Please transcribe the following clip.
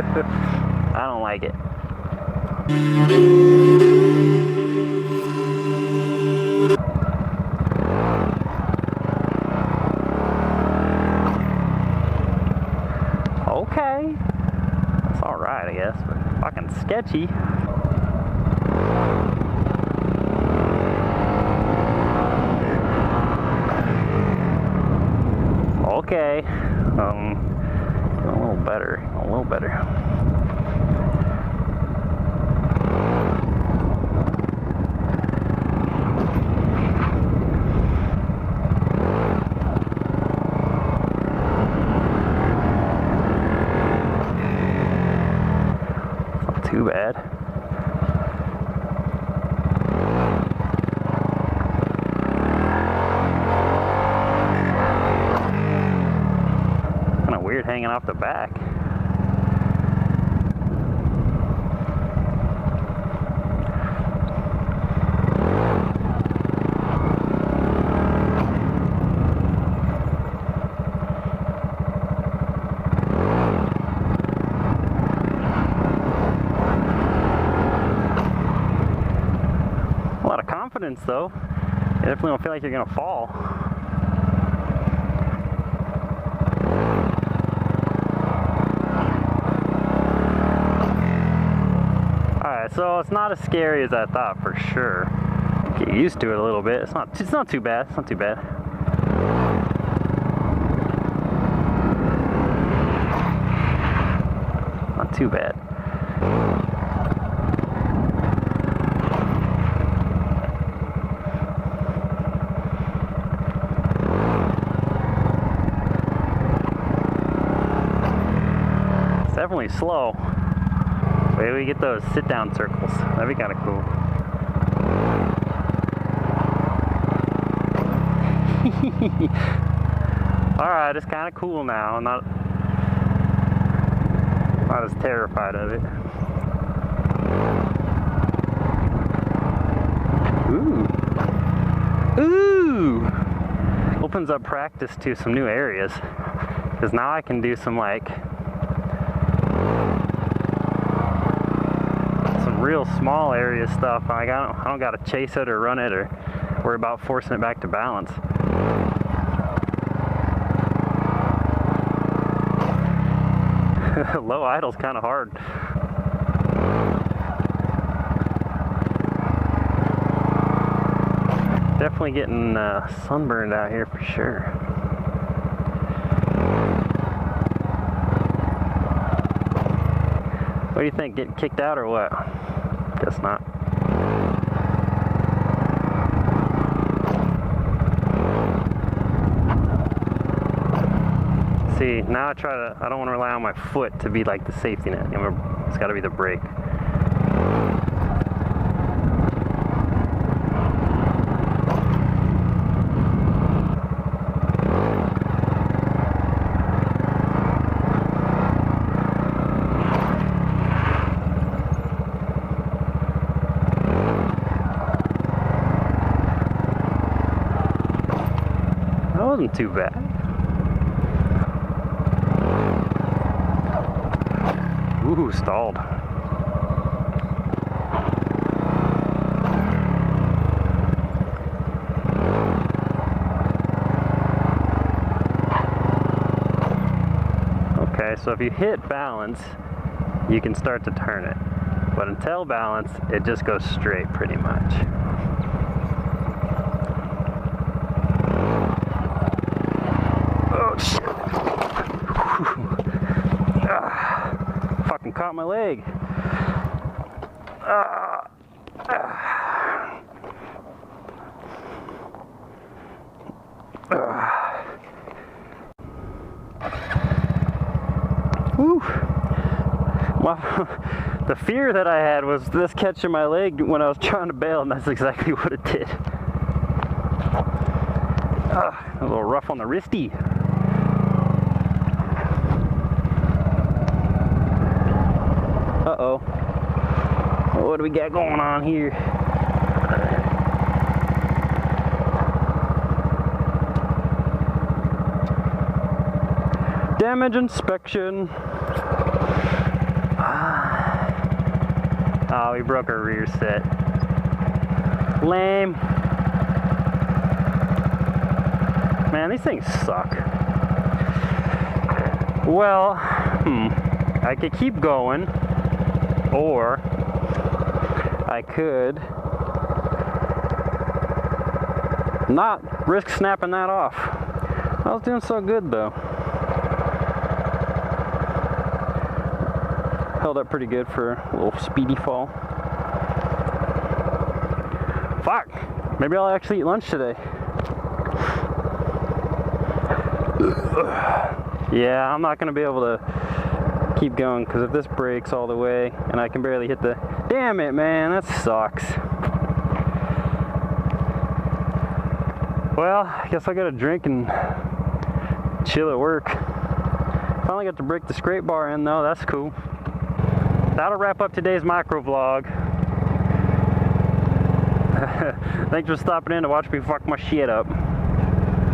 I don't like it. Okay. That's alright, I guess, but fucking sketchy. Okay. A little better. A little better. Not too bad. Kind of weird hanging off the back. A lot of confidence though. You definitely don't feel like you're gonna fall. Alright, so it's not as scary as I thought for sure. Get used to it a little bit. It's not too bad. It's not too bad. Not too bad. It's definitely slow. Maybe we get those sit-down circles. That'd be kind of cool. Alright, it's kind of cool now. I'm not as terrified of it. Ooh. Ooh! Opens up practice to some new areas. Because now I can do some like real small area stuff. Like I don't gotta chase it or run it or worry about forcing it back to balance. Low idle's kind of hard. Definitely getting sunburned out here for sure. What do you think? Getting kicked out or what? Guess not. See, now I don't want to rely on my foot to be like the safety net. It's got to be the brake. That wasn't too bad. Ooh, stalled. Okay, so if you hit balance, you can start to turn it. But until balance, it just goes straight pretty much. Oh, shit. Fucking caught my leg. Whew. The fear that I had was this catching my leg when I was trying to bail, and that's exactly what it did. A little rough on the wristy. Uh-oh. What do we got going on here? Damage inspection. Oh, we broke our rear set. Lame. Man, these things suck. Well, I could keep going, or I could not risk snapping that off. I was doing so good though. Held up pretty good for a little speedy fall. Fuck! Maybe I'll actually eat lunch today. Yeah, I'm not gonna be able to keep going because if this breaks all the way and I can barely hit the... Damn it, man, that sucks. Well, I guess I gotta drink and chill at work. Finally got to break the scrape bar in though, that's cool. That'll wrap up today's micro vlog. Thanks for stopping in to watch me fuck my shit up.